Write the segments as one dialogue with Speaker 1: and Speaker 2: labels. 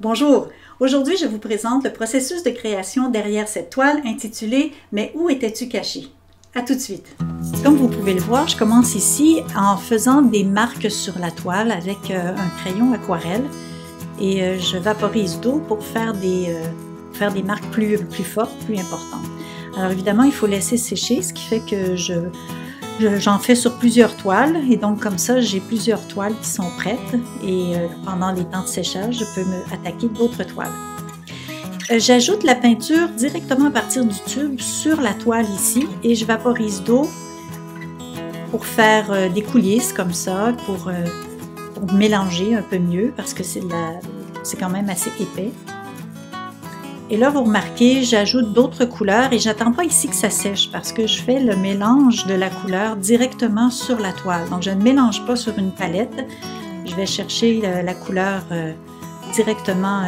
Speaker 1: Bonjour, aujourd'hui je vous présente le processus de création derrière cette toile intitulée « Mais où étais-tu caché ?» À tout de suite. Comme vous pouvez le voir, je commence ici en faisant des marques sur la toile avec un crayon aquarelle et je vaporise d'eau pour faire des marques plus fortes, plus importantes. Alors évidemment, il faut laisser sécher, ce qui fait que j'en fais sur plusieurs toiles et donc comme ça j'ai plusieurs toiles qui sont prêtes et pendant les temps de séchage je peux me attaquer d'autres toiles. J'ajoute la peinture directement à partir du tube sur la toile ici et je vaporise d'eau pour faire des coulisses comme ça, pour mélanger un peu mieux parce que c'est quand même assez épais. Et là, vous remarquez, j'ajoute d'autres couleurs et j'attends pas ici que ça sèche parce que je fais le mélange de la couleur directement sur la toile. Donc, je ne mélange pas sur une palette. Je vais chercher la couleur directement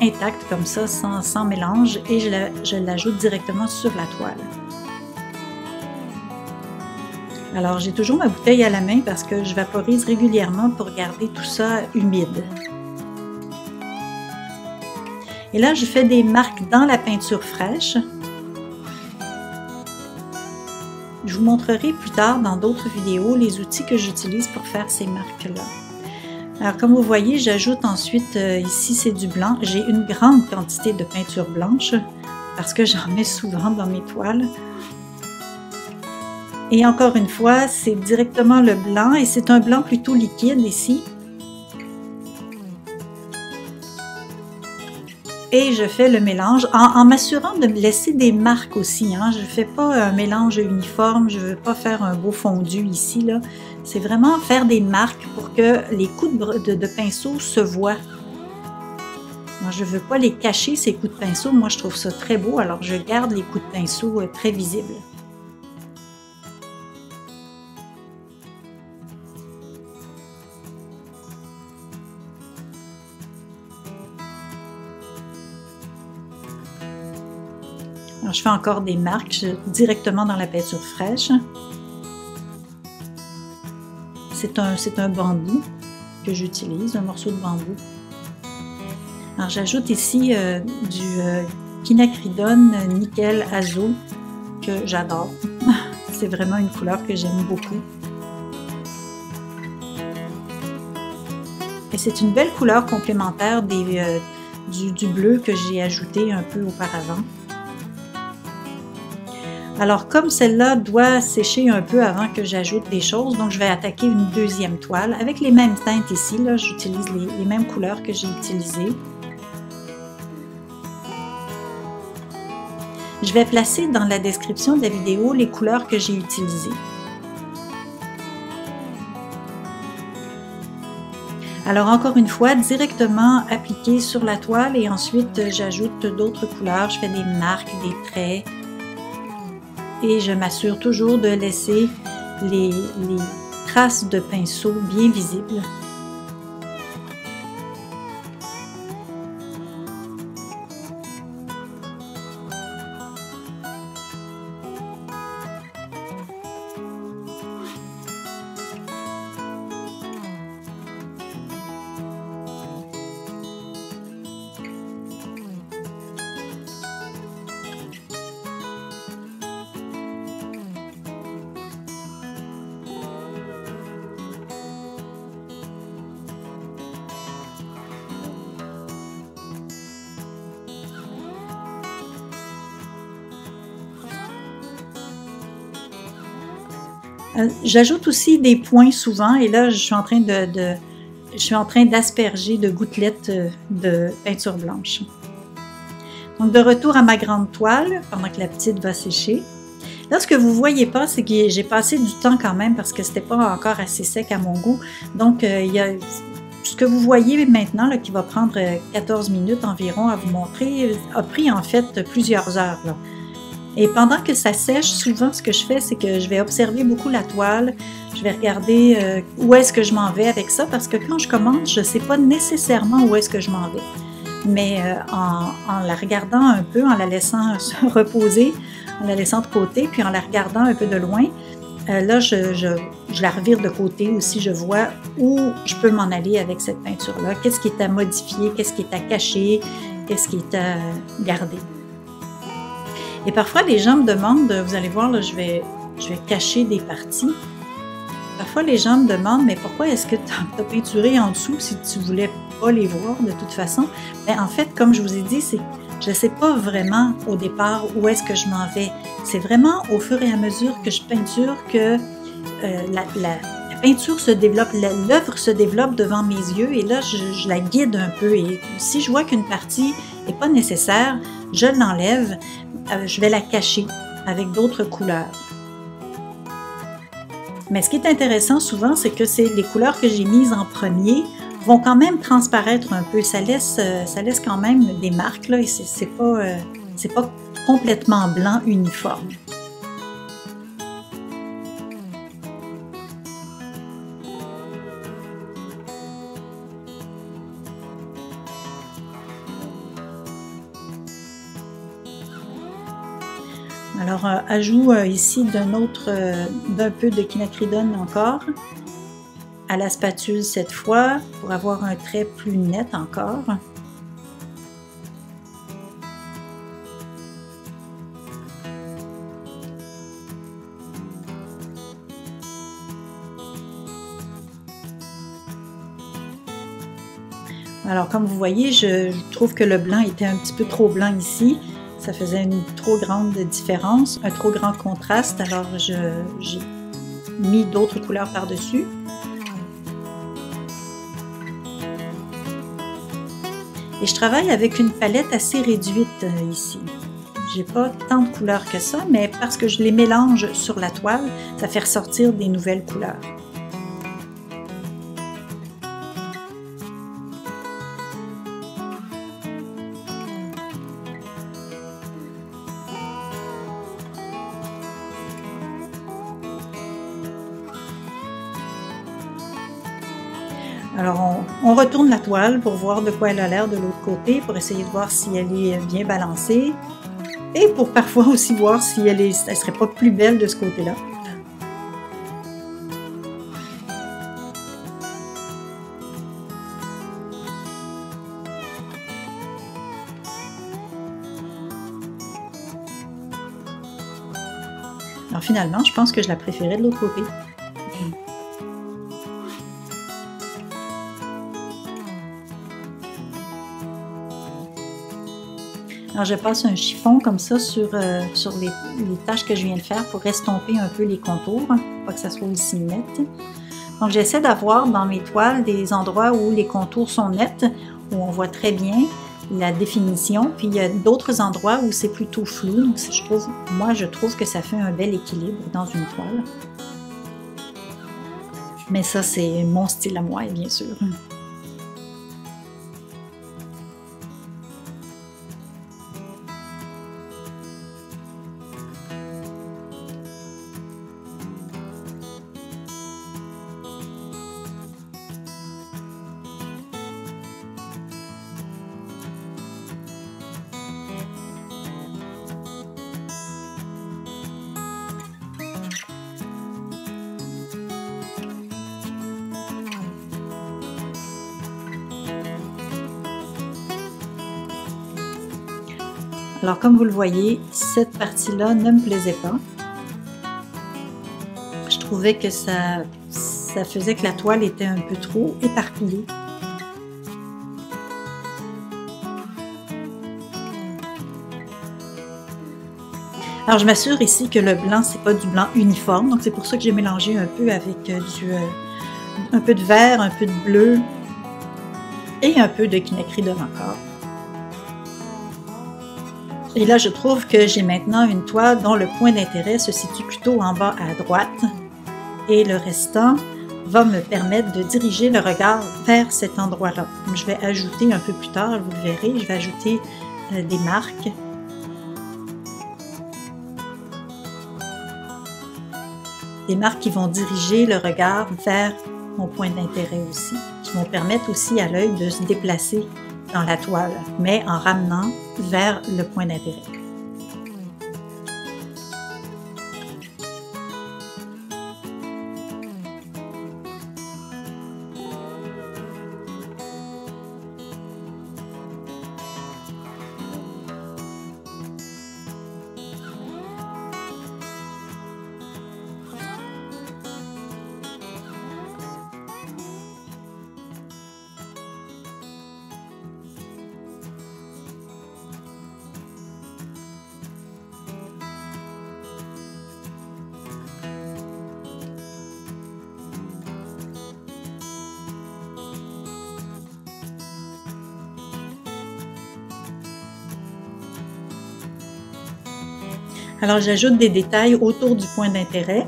Speaker 1: intacte comme ça, sans mélange, et je l'ajoute directement sur la toile. Alors, j'ai toujours ma bouteille à la main parce que je vaporise régulièrement pour garder tout ça humide. Et là, je fais des marques dans la peinture fraîche. Je vous montrerai plus tard dans d'autres vidéos les outils que j'utilise pour faire ces marques-là. Alors, comme vous voyez, j'ajoute ensuite, ici c'est du blanc. J'ai une grande quantité de peinture blanche parce que j'en mets souvent dans mes toiles. Et encore une fois, c'est directement le blanc et c'est un blanc plutôt liquide ici. Et je fais le mélange en m'assurant de me laisser des marques aussi. Hein. Je ne fais pas un mélange uniforme, je ne veux pas faire un beau fondu ici. C'est vraiment faire des marques pour que les coups de pinceau se voient. Moi, je ne veux pas les cacher, ces coups de pinceau. Moi, je trouve ça très beau, alors je garde les coups de pinceau très visibles. Alors, je fais encore des marques directement dans la peinture fraîche. C'est un bambou que j'utilise, un morceau de bambou. Alors, j'ajoute ici du quinacridone nickel azo que j'adore. C'est vraiment une couleur que j'aime beaucoup. Et c'est une belle couleur complémentaire du bleu que j'ai ajouté un peu auparavant. Alors, comme celle-là doit sécher un peu avant que j'ajoute des choses, donc je vais attaquer une deuxième toile avec les mêmes teintes ici. Là, j'utilise les mêmes couleurs que j'ai utilisées. Je vais placer dans la description de la vidéo les couleurs que j'ai utilisées. Alors, encore une fois, directement appliqué sur la toile et ensuite j'ajoute d'autres couleurs. Je fais des marques, des traits. Et je m'assure toujours de laisser les traces de pinceau bien visibles. J'ajoute aussi des points souvent et là je suis en train d'asperger de gouttelettes de peinture blanche. Donc de retour à ma grande toile pendant que la petite va sécher. Là ce que vous ne voyez pas c'est que j'ai passé du temps quand même parce que c'était pas encore assez sec à mon goût. Donc il y a ce que vous voyez maintenant là, qui va prendre 14 minutes environ à vous montrer a pris en fait plusieurs heures là. Et pendant que ça sèche, souvent ce que je fais, c'est que je vais observer beaucoup la toile, je vais regarder où est-ce que je m'en vais avec ça, parce que quand je commence, je ne sais pas nécessairement où est-ce que je m'en vais. Mais en la regardant un peu, en la laissant se reposer, en la laissant de côté, puis en la regardant un peu de loin, Là, je la revire de côté aussi, je vois où je peux m'en aller avec cette peinture-là. Qu'est-ce qui est à modifier, qu'est-ce qui est à cacher, qu'est-ce qui est à garder. Et parfois, les gens me demandent, vous allez voir, là, je vais cacher des parties. Parfois, les gens me demandent, mais pourquoi est-ce que tu as peinturé en dessous si tu ne voulais pas les voir de toute façon? Bien, en fait, comme je vous ai dit, je ne sais pas vraiment au départ où est-ce que je m'en vais. C'est vraiment au fur et à mesure que je peinture que la peinture se développe, l'œuvre se développe devant mes yeux et là, je la guide un peu. Et si je vois qu'une partie n'est pas nécessaire, je l'enlève, je vais la cacher avec d'autres couleurs. Mais ce qui est intéressant souvent, c'est que les couleurs que j'ai mises en premier vont quand même transparaître un peu. Ça laisse quand même des marques, là, et c'est pas complètement blanc uniforme. Alors, ajout ici d'un peu de quinacridone encore, à la spatule cette fois, pour avoir un trait plus net encore. Alors, comme vous voyez, je trouve que le blanc était un petit peu trop blanc ici. Ça faisait une trop grande différence, un trop grand contraste, alors j'ai mis d'autres couleurs par-dessus. Et je travaille avec une palette assez réduite ici. J'ai pas tant de couleurs que ça, mais parce que je les mélange sur la toile, ça fait ressortir des nouvelles couleurs. Alors, on retourne la toile pour voir de quoi elle a l'air de l'autre côté, pour essayer de voir si elle est bien balancée et pour parfois aussi voir si elle serait pas plus belle de ce côté-là. Alors finalement, je pense que je la préférais de l'autre côté. Alors, je passe un chiffon comme ça sur les taches que je viens de faire pour estomper un peu les contours, pour pas que ça soit aussi net. Donc, j'essaie d'avoir dans mes toiles des endroits où les contours sont nets, où on voit très bien la définition, puis il y a d'autres endroits où c'est plutôt flou. Donc, moi, je trouve que ça fait un bel équilibre dans une toile. Mais ça, c'est mon style à moi, bien sûr. Alors, comme vous le voyez, cette partie-là ne me plaisait pas. Je trouvais que ça faisait que la toile était un peu trop éparpillée. Alors, je m'assure ici que le blanc, c'est pas du blanc uniforme. Donc, c'est pour ça que j'ai mélangé un peu avec un peu de vert, un peu de bleu et un peu de quinacridone encore. Et là, je trouve que j'ai maintenant une toile dont le point d'intérêt se situe plutôt en bas à droite. Et le restant va me permettre de diriger le regard vers cet endroit-là. Je vais ajouter un peu plus tard, vous le verrez, je vais ajouter des marques. Des marques qui vont diriger le regard vers mon point d'intérêt aussi, qui vont permettre aussi à l'œil de se déplacer dans la toile, mais en ramenant vers le point d'intérêt. Alors j'ajoute des détails autour du point d'intérêt.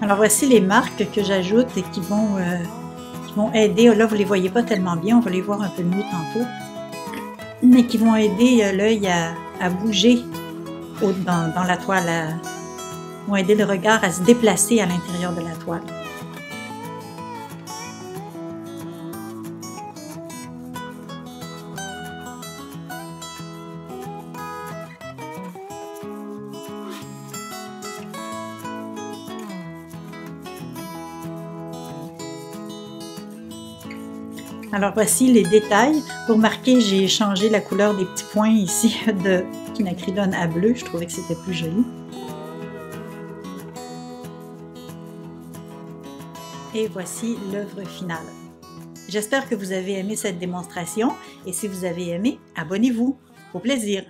Speaker 1: Alors voici les marques que j'ajoute et qui vont aider. Là, vous ne les voyez pas tellement bien, on va les voir un peu mieux tantôt, mais qui vont aider l'œil à bouger dans la toile, vont aider le regard à se déplacer à l'intérieur de la toile. Alors voici les détails. Pour marquer, j'ai changé la couleur des petits points ici de quinacridone à bleu. Je trouvais que c'était plus joli. Et voici l'œuvre finale. J'espère que vous avez aimé cette démonstration et si vous avez aimé, abonnez-vous. Au plaisir!